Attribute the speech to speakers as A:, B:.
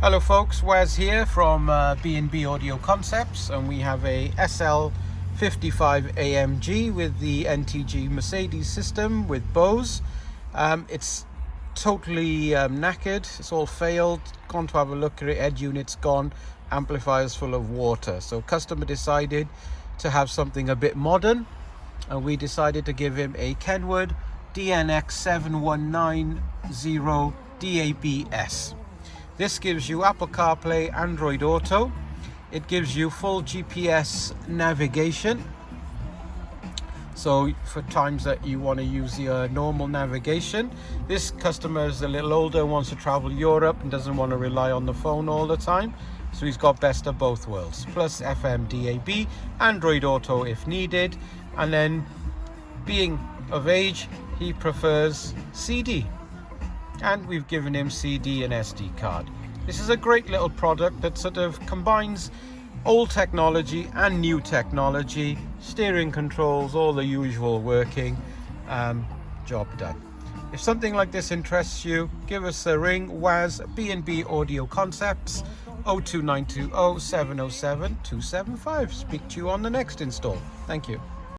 A: Hello folks, Wes here from B&B Audio Concepts, and we have a SL55 AMG with the NTG Mercedes system with Bose. It's totally knackered, it's all failed. Gone to have a look at it, head unit's gone, amplifier's full of water. So customer decided to have something a bit modern, and we decided to give him a KENWOOD DNX7190DABS. This gives you Apple CarPlay, Android Auto. It gives you full GPS navigation. So for times that you want to use your normal navigation. This customer is a little older, wants to travel Europe and doesn't want to rely on the phone all the time. So he's got best of both worlds. Plus FM DAB, Android Auto if needed. And then being of age, he prefers CD. And we've given him CD and SD card. This is a great little product that sort of combines old technology and new technology, steering controls, all the usual working, job done. If something like this interests you, give us a ring. Waz, B&B Audio Concepts, 02920 707 275. Speak to you on the next install. Thank you.